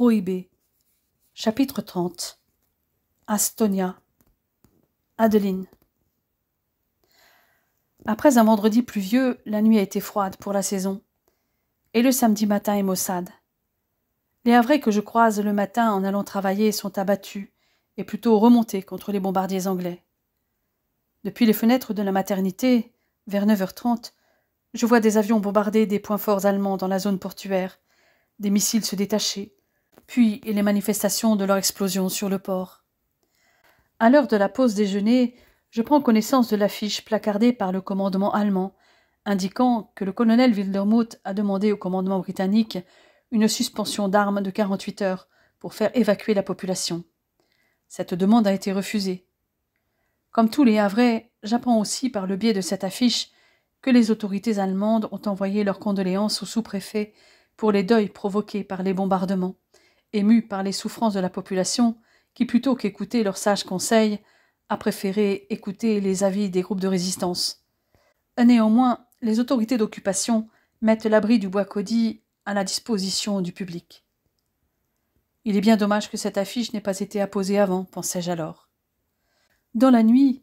Prohibé. Chapitre 30. Astonia. Adeline. Après un vendredi pluvieux, la nuit a été froide pour la saison, et le samedi matin est maussade. Les Havrais que je croise le matin en allant travailler sont abattus, et plutôt remontés contre les bombardiers anglais. Depuis les fenêtres de la maternité, vers 9h30, je vois des avions bombarder des points forts allemands dans la zone portuaire, des missiles se détacher, puis les manifestations de leur explosion sur le port. À l'heure de la pause déjeuner, je prends connaissance de l'affiche placardée par le commandement allemand, indiquant que le colonel Wildermuth a demandé au commandement britannique une suspension d'armes de 48 heures pour faire évacuer la population. Cette demande a été refusée. Comme tous les Havrais, j'apprends aussi par le biais de cette affiche que les autorités allemandes ont envoyé leurs condoléances au sous-préfet pour les deuils provoqués par les bombardements, émus par les souffrances de la population qui, plutôt qu'écouter leurs sages conseils, a préféré écouter les avis des groupes de résistance. Néanmoins, les autorités d'occupation mettent l'abri du Bois-Caudy à la disposition du public. Il est bien dommage que cette affiche n'ait pas été apposée avant, pensai-je alors. Dans la nuit,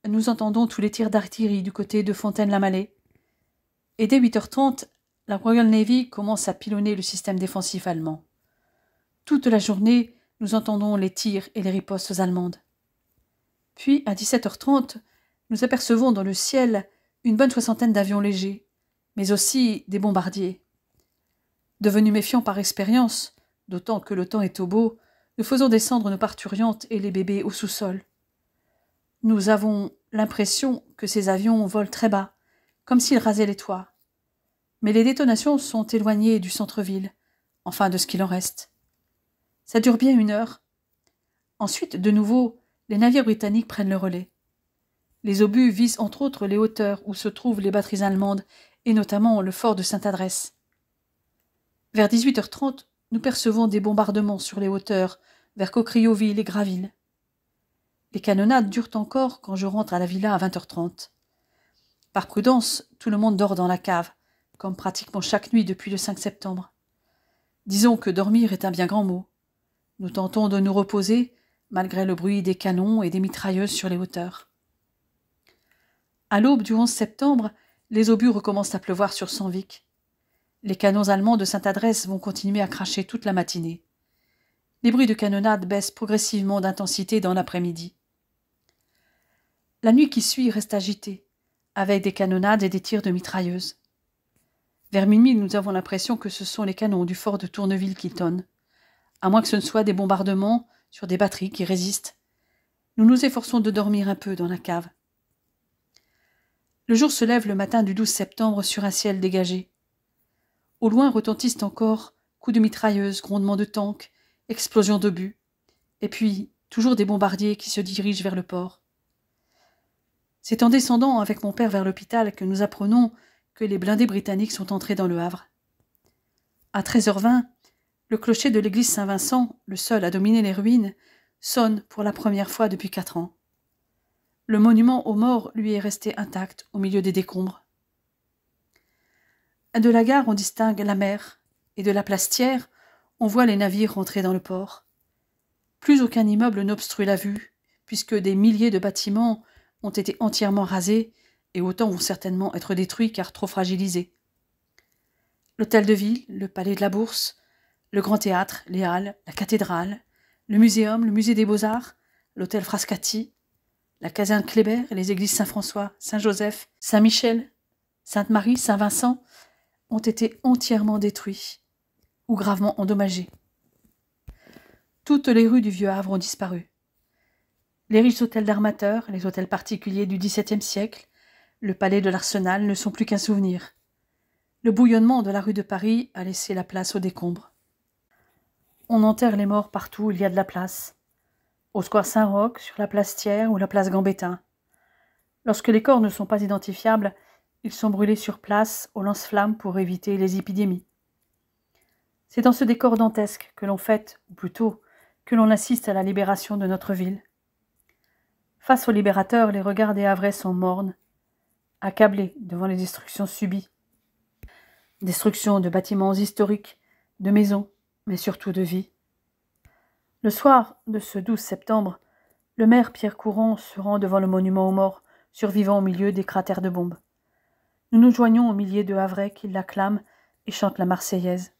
nous entendons tous les tirs d'artillerie du côté de Fontaine-la-Mallet, et dès 8h30, la Royal Navy commence à pilonner le système défensif allemand. Toute la journée, nous entendons les tirs et les ripostes allemandes. Puis, à 17h30, nous apercevons dans le ciel une bonne soixantaine d'avions légers, mais aussi des bombardiers. Devenus méfiants par expérience, d'autant que le temps est au beau, nous faisons descendre nos parturientes et les bébés au sous-sol. Nous avons l'impression que ces avions volent très bas, comme s'ils rasaient les toits. Mais les détonations sont éloignées du centre-ville, enfin de ce qu'il en reste. Ça dure bien 1 heure. Ensuite, de nouveau, les navires britanniques prennent le relais. Les obus visent entre autres les hauteurs où se trouvent les batteries allemandes, et notamment le fort de Sainte-Adresse. Vers 18h30, nous percevons des bombardements sur les hauteurs, vers Cocrioville et Graville. Les canonnades durent encore quand je rentre à la villa à 20h30. Par prudence, tout le monde dort dans la cave, comme pratiquement chaque nuit depuis le 5 septembre. Disons que dormir est un bien grand mot. Nous tentons de nous reposer, malgré le bruit des canons et des mitrailleuses sur les hauteurs. À l'aube du 11 septembre, les obus recommencent à pleuvoir sur Senvic. Les canons allemands de Sainte-Adresse vont continuer à cracher toute la matinée. Les bruits de canonnade baissent progressivement d'intensité dans l'après-midi. La nuit qui suit reste agitée, avec des canonnades et des tirs de mitrailleuses. Vers minuit, nous avons l'impression que ce sont les canons du fort de Tourneville qui tonnent, à moins que ce ne soit des bombardements sur des batteries qui résistent. Nous nous efforçons de dormir un peu dans la cave. Le jour se lève le matin du 12 septembre sur un ciel dégagé. Au loin retentissent encore coups de mitrailleuses, grondements de tanks, explosions d'obus, et puis toujours des bombardiers qui se dirigent vers le port. C'est en descendant avec mon père vers l'hôpital que nous apprenons que les blindés britanniques sont entrés dans le Havre. À 13h20, le clocher de l'église Saint-Vincent, le seul à dominer les ruines, sonne pour la première fois depuis 4 ans. Le monument aux morts lui est resté intact au milieu des décombres. De la gare, on distingue la mer, et de la place Thiers, on voit les navires rentrer dans le port. Plus aucun immeuble n'obstrue la vue, puisque des milliers de bâtiments ont été entièrement rasés, et autant vont certainement être détruits car trop fragilisés. L'hôtel de ville, le palais de la Bourse, le grand théâtre, les halles, la cathédrale, le muséum, le musée des beaux-arts, l'hôtel Frascati, la caserne Kléber et les églises Saint-François, Saint-Joseph, Saint-Michel, Sainte-Marie, Saint-Vincent ont été entièrement détruits ou gravement endommagés. Toutes les rues du Vieux Havre ont disparu. Les riches hôtels d'armateurs, les hôtels particuliers du XVIIe siècle, le palais de l'Arsenal ne sont plus qu'un souvenir. Le bouillonnement de la rue de Paris a laissé la place aux décombres. On enterre les morts partout où il y a de la place. Au square Saint-Roch, sur la place Thiers ou la place Gambetta. Lorsque les corps ne sont pas identifiables, ils sont brûlés sur place au lance-flammes pour éviter les épidémies. C'est dans ce décor dantesque que l'on fête, ou plutôt, que l'on assiste à la libération de notre ville. Face aux libérateurs, les regards des Havrais sont mornes, accablés devant les destructions subies. Destruction de bâtiments historiques, de maisons, mais surtout de vies. Le soir de ce 12 septembre, le maire Pierre Courant se rend devant le monument aux morts, survivant au milieu des cratères de bombes. Nous nous joignons aux milliers de Havrais qui l'acclament et chantent la Marseillaise.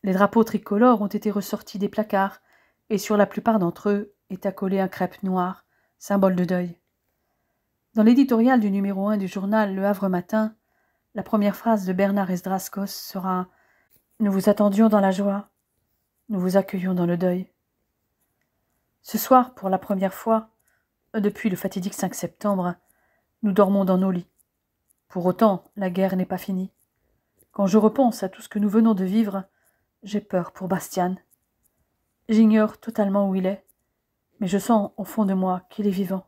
Les drapeaux tricolores ont été ressortis des placards, et sur la plupart d'entre eux est accolé un crêpe noir, symbole de deuil. Dans l'éditorial du numéro 1 du journal Le Havre Matin, la première phrase de Bernard Esdraskos sera « Nous vous attendions dans la joie, nous vous accueillons dans le deuil ». Ce soir, pour la première fois, depuis le fatidique 5 septembre, nous dormons dans nos lits. Pour autant, la guerre n'est pas finie. Quand je repense à tout ce que nous venons de vivre, j'ai peur pour Bastian. J'ignore totalement où il est, mais je sens au fond de moi qu'il est vivant.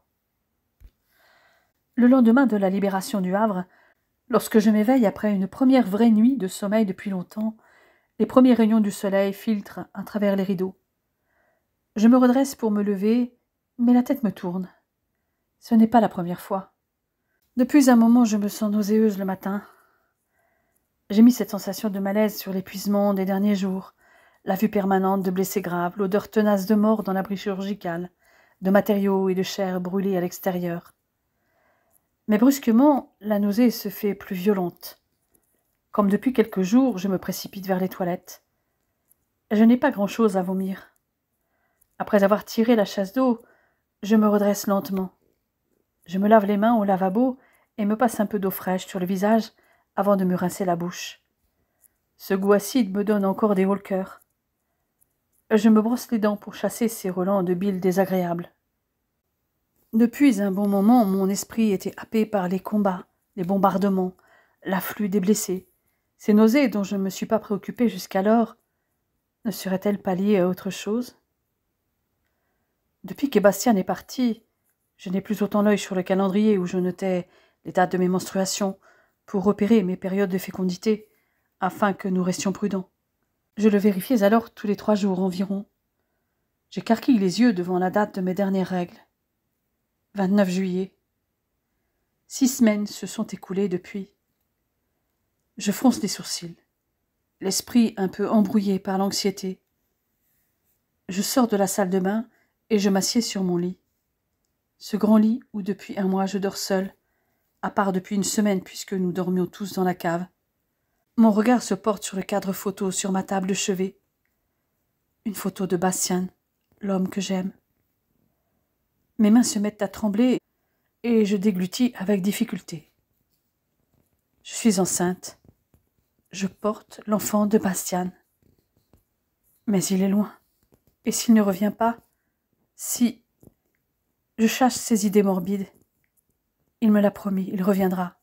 Le lendemain de la libération du Havre, lorsque je m'éveille après une première vraie nuit de sommeil depuis longtemps, les premiers rayons du soleil filtrent à travers les rideaux. Je me redresse pour me lever, mais la tête me tourne. Ce n'est pas la première fois. Depuis un moment, je me sens nauséeuse le matin. J'ai mis cette sensation de malaise sur l'épuisement des derniers jours, la vue permanente de blessés graves, l'odeur tenace de mort dans l'abri chirurgical, de matériaux et de chair brûlés à l'extérieur. Mais brusquement, la nausée se fait plus violente. Comme depuis quelques jours, je me précipite vers les toilettes. Je n'ai pas grand-chose à vomir. Après avoir tiré la chasse d'eau, je me redresse lentement. Je me lave les mains au lavabo et me passe un peu d'eau fraîche sur le visage avant de me rincer la bouche. Ce goût acide me donne encore des hauts le cœur. Je me brosse les dents pour chasser ces relents de bile désagréables. Depuis un bon moment, mon esprit était happé par les combats, les bombardements, l'afflux des blessés. Ces nausées dont je ne me suis pas préoccupée jusqu'alors ne seraient-elles pas liées à autre chose? Depuis que Bastien est parti, je n'ai plus autant l'œil sur le calendrier où je notais les dates de mes menstruations pour repérer mes périodes de fécondité, afin que nous restions prudents. Je le vérifiais alors tous les 3 jours environ. J'écarquille les yeux devant la date de mes dernières règles. 29 juillet. 6 semaines se sont écoulées depuis. Je fronce les sourcils, l'esprit un peu embrouillé par l'anxiété. Je sors de la salle de bain et je m'assieds sur mon lit. Ce grand lit où depuis un mois je dors seul, à part depuis une semaine puisque nous dormions tous dans la cave. Mon regard se porte sur le cadre photo sur ma table de chevet. Une photo de Bastien, l'homme que j'aime. Mes mains se mettent à trembler et je déglutis avec difficulté. Je suis enceinte. Je porte l'enfant de Bastien. Mais il est loin. Et s'il ne revient pas, si... Je chasse ces idées morbides. Il me l'a promis, il reviendra.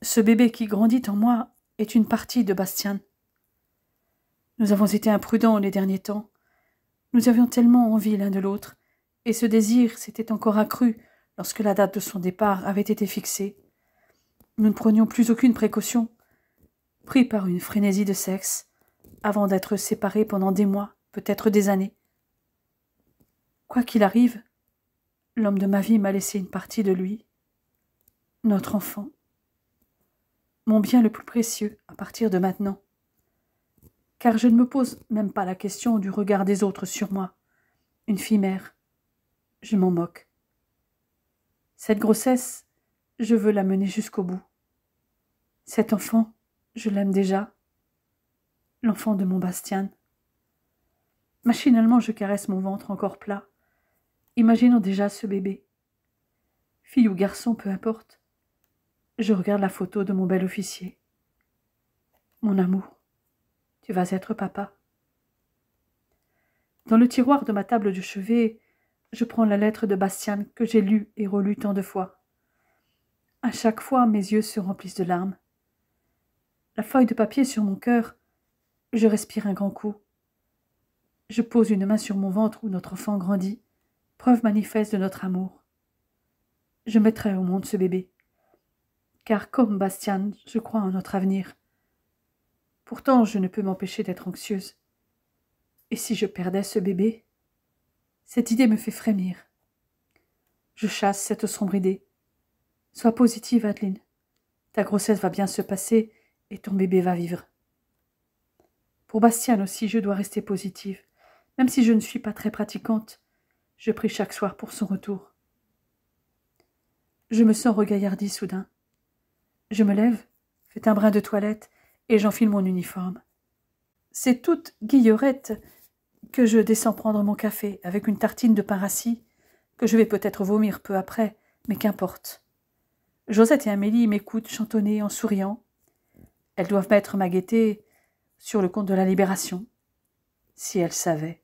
Ce bébé qui grandit en moi est une partie de Bastien. Nous avons été imprudents les derniers temps. Nous avions tellement envie l'un de l'autre, et ce désir s'était encore accru lorsque la date de son départ avait été fixée. Nous ne prenions plus aucune précaution, pris par une frénésie de sexe, avant d'être séparés pendant des mois, peut-être des années. Quoi qu'il arrive, l'homme de ma vie m'a laissé une partie de lui, notre enfant, mon bien le plus précieux à partir de maintenant. Car je ne me pose même pas la question du regard des autres sur moi. Une fille mère. Je m'en moque. Cette grossesse, je veux la mener jusqu'au bout. Cet enfant, je l'aime déjà. L'enfant de mon Bastien. Machinalement, je caresse mon ventre encore plat, imaginant déjà ce bébé. Fille ou garçon, peu importe. Je regarde la photo de mon bel officier. Mon amour. Tu vas être papa. Dans le tiroir de ma table de chevet, je prends la lettre de Bastien que j'ai lue et relue tant de fois. À chaque fois, mes yeux se remplissent de larmes. La feuille de papier sur mon cœur, je respire un grand coup. Je pose une main sur mon ventre où notre enfant grandit, preuve manifeste de notre amour. Je mettrai au monde ce bébé, car comme Bastien, je crois en notre avenir. Pourtant, je ne peux m'empêcher d'être anxieuse. Et si je perdais ce bébé? Cette idée me fait frémir. Je chasse cette sombre idée. Sois positive, Adeline. Ta grossesse va bien se passer et ton bébé va vivre. Pour Bastien aussi, je dois rester positive. Même si je ne suis pas très pratiquante, je prie chaque soir pour son retour. Je me sens regaillardie soudain. Je me lève, fais un brin de toilette, et j'enfile mon uniforme. C'est toute guillerette que je descends prendre mon café avec une tartine de pain rassis, que je vais peut-être vomir peu après, mais qu'importe. Josette et Amélie m'écoutent chantonner en souriant. Elles doivent mettre ma gaieté sur le compte de la libération. Si elles savaient.